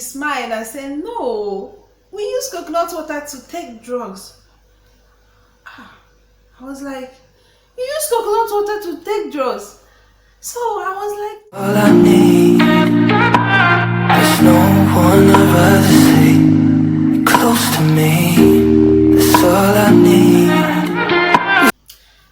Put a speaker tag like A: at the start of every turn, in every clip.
A: Smile and say, no, we use coconut water to take drugs. I was like, you use coconut water to take drugs? So I was like, all I need, there's no one I'd rather see close to me. That's all I need.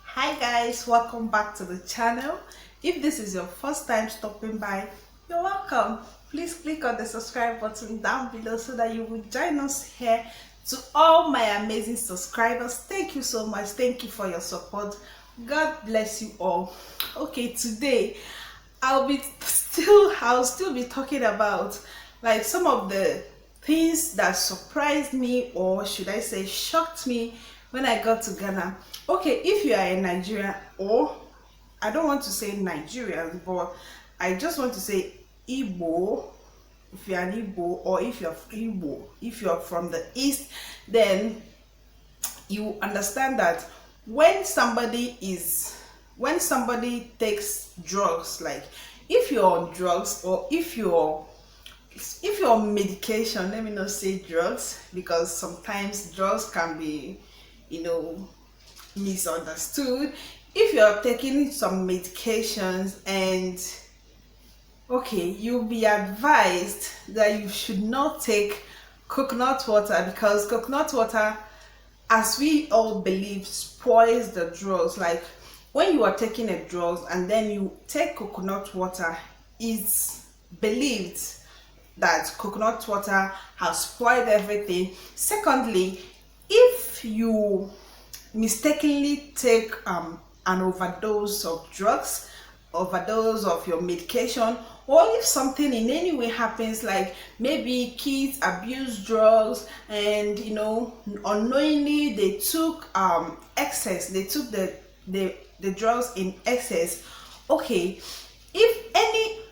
A: Hi guys, welcome back to the channel. If this is your first time stopping by, you're welcome. Please click on the subscribe button down below so that you will join us here. To all my amazing subscribers, thank you so much. Thank you for your support. God bless you all. Okay, today I'll still be talking about like some of the things that surprised me, or should I say shocked me, when I got to Ghana. Okay, if you are a Nigerian, or I don't want to say Nigerian, but I just want to say Igbo. If you're an Igbo, or if you're Igbo, if you're from the East, then you understand that when somebody takes drugs, like if you're on drugs, or if you're on medication, let me not say drugs, because sometimes drugs can be, misunderstood. If you're taking some medications, and okay, you'll be advised that you should not take coconut water, because coconut water, as we all believe, spoils the drugs. Like when you are taking a drug and then you take coconut water, it's believed that coconut water has spoiled everything. Secondly, if you mistakenly take an overdose of drugs, overdose of your medication, or if something in any way happens, like maybe kids abuse drugs and unknowingly they took excess, they took the drugs in excess. Okay, if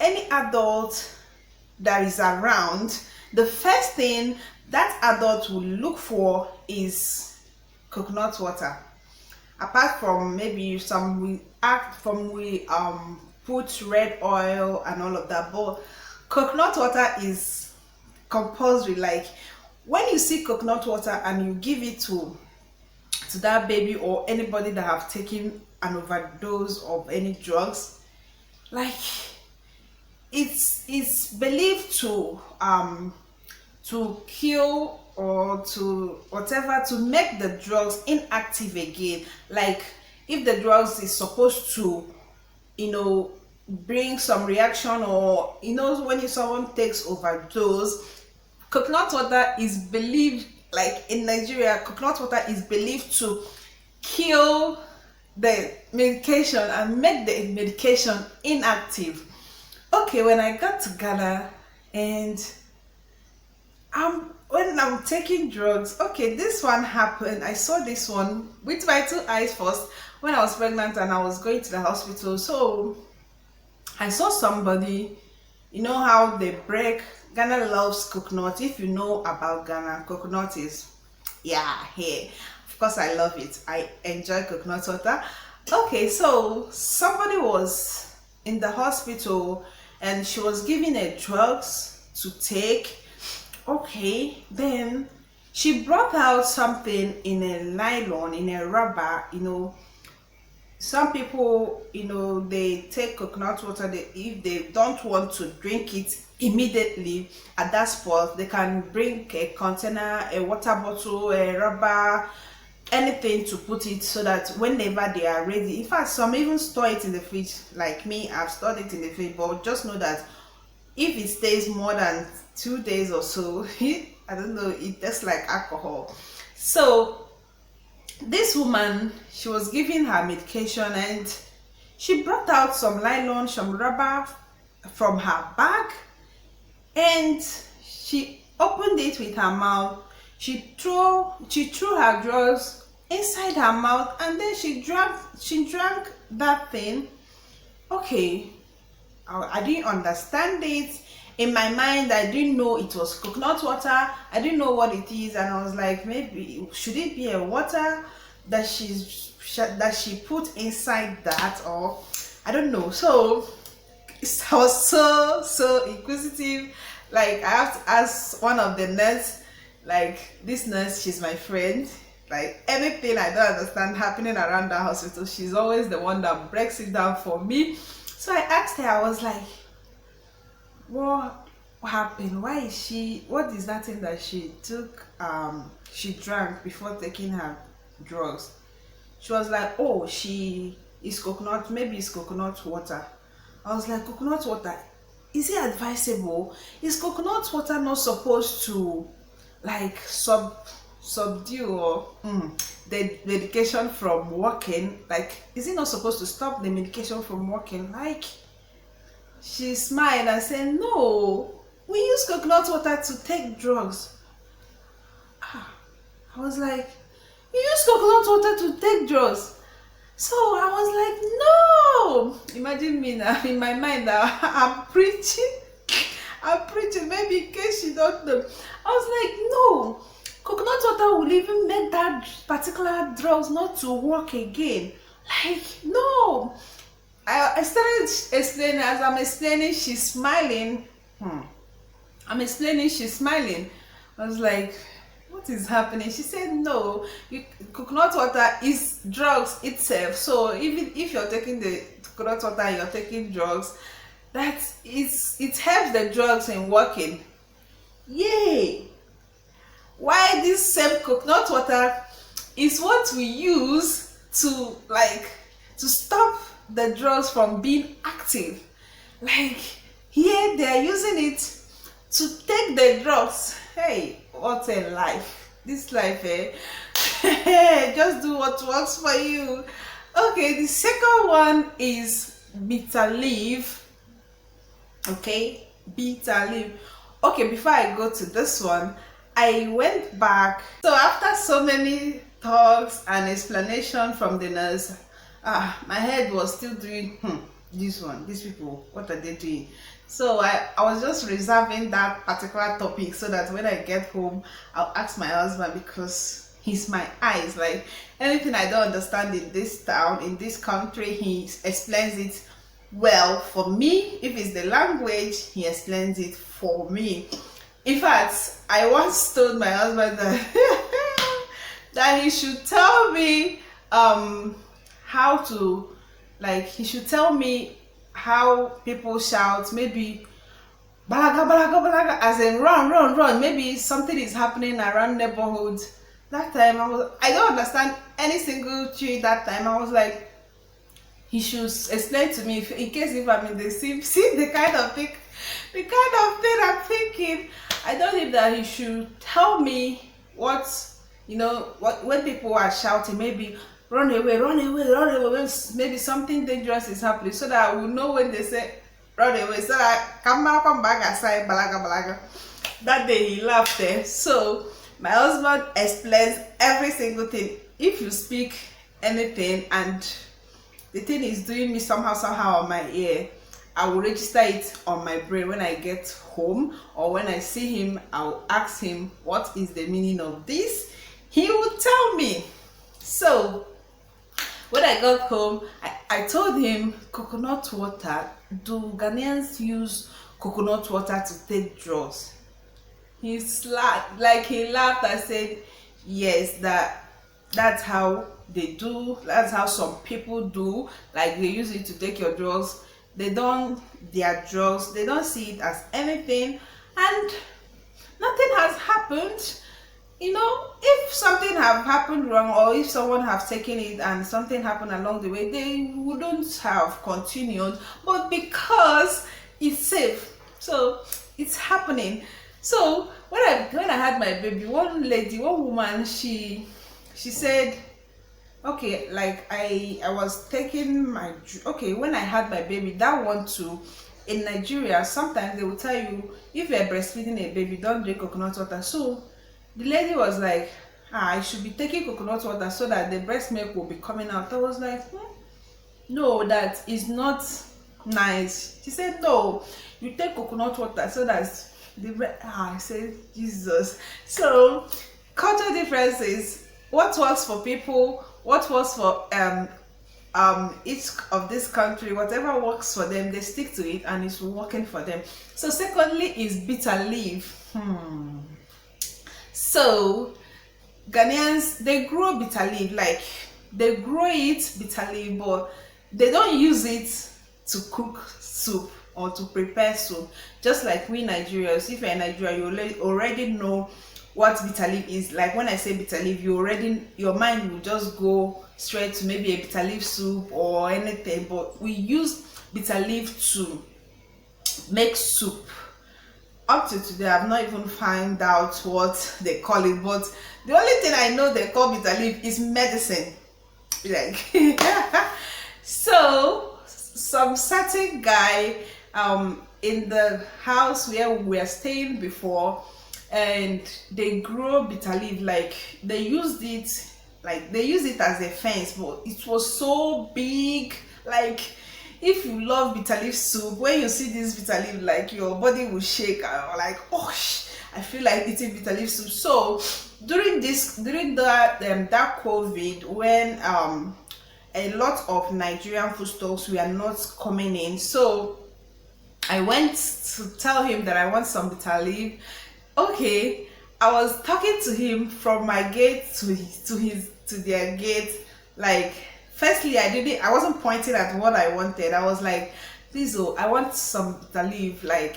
A: any adult that is around, the first thing that adult will look for is coconut water. Apart from maybe some we put red oil and all of that, but coconut water is compulsory. Like when you see coconut water and you give it to that baby or anybody that have taken an overdose of any drugs, like it's believed to kill, or to whatever, to make the drugs inactive again. Like if the drugs is supposed to bring some reaction, or when someone takes overdose, coconut water is believed, like in Nigeria, coconut water is believed to kill the medication and make the medication inactive. Okay, when I got to Ghana, and when I'm taking drugs, okay, this one happened. I saw this one with my two eyes first when I was pregnant and I was going to the hospital. So I saw somebody, how they break. Ghana loves coconut. If you know about Ghana, coconut is, yeah, here. Of course, I love it. I enjoy coconut water. Okay, so somebody was in the hospital and she was given a drugs to take. Okay, then she brought out something in a nylon, in a rubber. Some people, they take coconut water, if they don't want to drink it immediately at that spot, they can bring a container, a water bottle, a rubber, anything to put it, so that whenever they are ready. In fact, some even store it in the fridge. Like me, I've stored it in the fridge, but just know that if it stays more than 2 days or so, I don't know, it tastes like alcohol. So this woman, she was giving her medication, and she brought out some nylon, some rubber from her bag, and she opened it with her mouth. She threw her drugs inside her mouth, and then she drank that thing. Okay, I didn't understand it. In my mind, I didn't know it was coconut water. I didn't know what it is, and I was like, maybe should it be a water that she put inside that, or I don't know. So I was so inquisitive. Like I have to ask one of the nurse, like this nurse, she's my friend. Like anything I don't understand happening around the hospital, she's always the one that breaks it down for me. So I asked her, I was like, what happened? Why is she, what is that thing that she took, she drank before taking her drugs? She was like, oh, she is coconut, maybe it's coconut water. I was like, coconut water, is it advisable? Is coconut water not supposed to like subdue or the medication from working? Like, is it not supposed to stop the medication from working? Like, she smiled and said, no, we use coconut water to take drugs. I was like, you use coconut water to take drugs? So I was like, no. Imagine me now in my mind that I'm preaching. I'm preaching, maybe in case you don't know. I was like, no. Coconut water will even make that particular drugs not to work again. Like, no. I started explaining. As I'm explaining, she's smiling. I'm explaining, she's smiling. I was like, what is happening? She said, no, coconut water is drugs itself. So even if you're taking the coconut water and you're taking drugs, it helps the drugs in working. Yay! Why this same coconut water is what we use to stop the drugs from being active. Like here they are using it to take the drugs. Hey, what a life. This life, just do what works for you. Okay, the second one is bitter leaf. Okay, bitter leaf. Okay, before I go to this one, I went back. So after so many talks and explanation from the nurse, my head was still doing this one, these people, what are they doing? So I was just reserving that particular topic so that when I get home, I'll ask my husband, because he's my eyes. Like anything I don't understand in this town, in this country, he explains it well for me. If it's the language, he explains it for me. In fact, I once told my husband that that he should tell me how to, like, he should tell me how people shout, maybe balaga balaga balaga, as in run run run, maybe something is happening around neighborhood. That time I don't understand any single tree. That time I was like, he should explain to me in case if I'm in the see the kind of thing I'm thinking. I don't think that he should tell me what, what when people are shouting, maybe run away, run away, run away, maybe something dangerous is happening, so that I will know when they say run away, so that come back aside, balaga balaga. That day he laughed there. So my husband explains every single thing. If you speak anything and the thing is doing me somehow on my ear, I will register it on my brain. When I get home or when I see him, I'll ask him, what is the meaning of this? He will tell me. So when I got home, I told him, coconut water, do Ghanaians use coconut water to take drugs? He laughed and said, yes, that's how they do, that's how some people do. Like they use it to take your drugs. Their drugs, they don't see it as anything, and nothing has happened. If something have happened wrong, or if someone have taken it and something happened along the way, they wouldn't have continued, but because it's safe, so it's happening. So when I had my baby, one woman, she said, okay, like I was taking when I had my baby, that one too, in Nigeria, sometimes they will tell you, if you're breastfeeding a baby, don't drink coconut water. So the lady was like, I should be taking coconut water so that the breast milk will be coming out. I was like, no, that is not nice. She said, no, you take coconut water so that I said, Jesus. So cultural differences, what works for people, what works for each of this country, whatever works for them, they stick to it and it's working for them. So secondly is bitter leaf. So Ghanaians, they grow bitter leaf, like they grow it bitter leaf, but they don't use it to cook soup or to prepare soup. Just like we Nigerians, if you're in Nigeria, you already know what bitter leaf is. Like when I say bitter leaf, your mind will just go straight to maybe a bitter leaf soup or anything, but we use bitter leaf to make soup. Up to today, I've not even found out what they call it, but the only thing I know they call bitter leaf is medicine. Like so some certain guy in the house where we were staying before, and they grow bitter leaf, like they used it, like they use it as a fence, but it was so big. Like if you love bitter leaf soup, when you see this bitter leaf, like your body will shake, like, oh, I feel like eating bitter leaf soup. So during that COVID, when a lot of Nigerian food stores were not coming in, so I went to tell him that I want some bitter leaf. Okay, I was talking to him from my gate to their gate. Like, firstly, I wasn't pointing at what I wanted. I was like, please, oh, I want some bitter leaf. Like,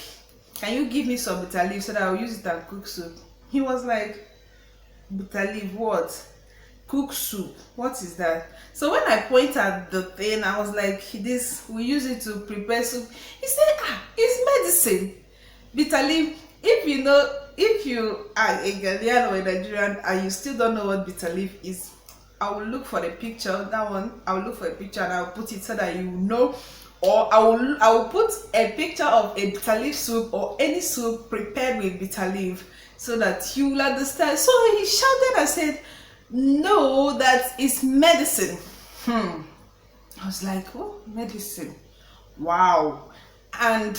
A: can you give me some bitter leaf so that I'll use it and cook soup? He was like, bitter leaf, what? Cook soup, what is that? So when I point at the thing, I was like, we use it to prepare soup. He said, it's medicine. Bitter leaf. If you are a Ghanaian or a Nigerian and you still don't know what bitter leaf is, I will look for the picture. That one, I will look for a picture and I'll put it so that you know. Or I will put a picture of a bitter leaf soup or any soup prepared with bitter leaf so that you will understand. So he shouted and said, no, that is medicine. I was like, oh, medicine. Wow. And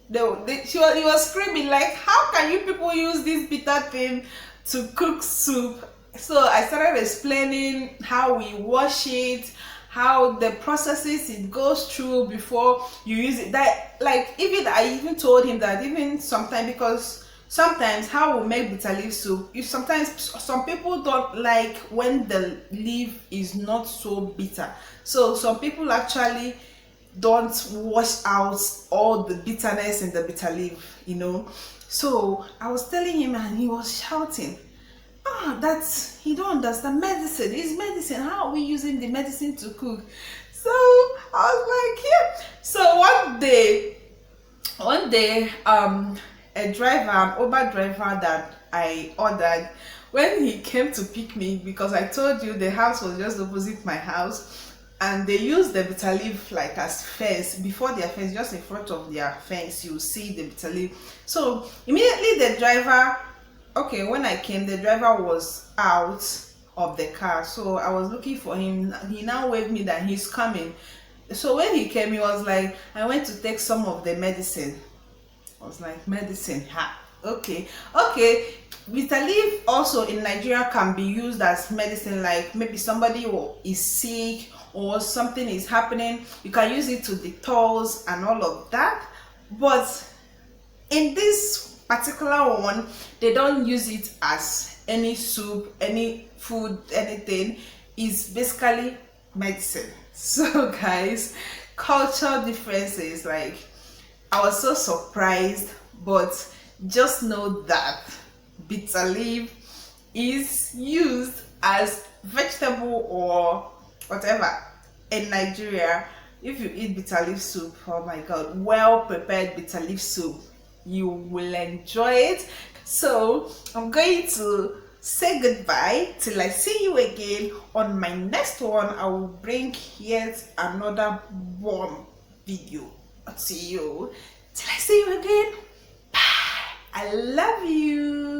A: he was screaming like, how can you people use this bitter thing to cook soup? So I started explaining how we wash it, how the processes it goes through before you use it. That, like, I even told him that even sometimes, because sometimes how we make bitter leaf soup, some people don't like when the leaf is not so bitter. So some people actually don't wash out all the bitterness in the bitter leaf, So I was telling him and he was shouting, that's, he don't understand. Medicine is medicine. How are we using the medicine to cook? So I was like, yeah. So one day, an Uber driver that I ordered, when he came to pick me, because I told you the house was just opposite my house, and they used the bitter leaf like as fence. Before their fence, just in front of their fence, you see the bitter leaf. So immediately the driver, when I came, the driver was out of the car, so I was looking for him. He now waved me that he's coming. So when he came, he was like, I went to take some of the medicine. I was like, medicine? Okay. Bitter leaf also in Nigeria can be used as medicine, like maybe somebody is sick or something is happening. You can use it to detox and all of that. But in this particular one, they don't use it as any soup, any food, anything. It's basically medicine. So guys, cultural differences, like, I was so surprised, but just know that bitter leaf is used as vegetable or whatever in Nigeria. If you eat bitter leaf soup, oh my god, well prepared bitter leaf soup, you will enjoy it. So I'm going to say goodbye till I see you again. On my next one, I will bring yet another warm video to you. Till I see you again, bye. I love you.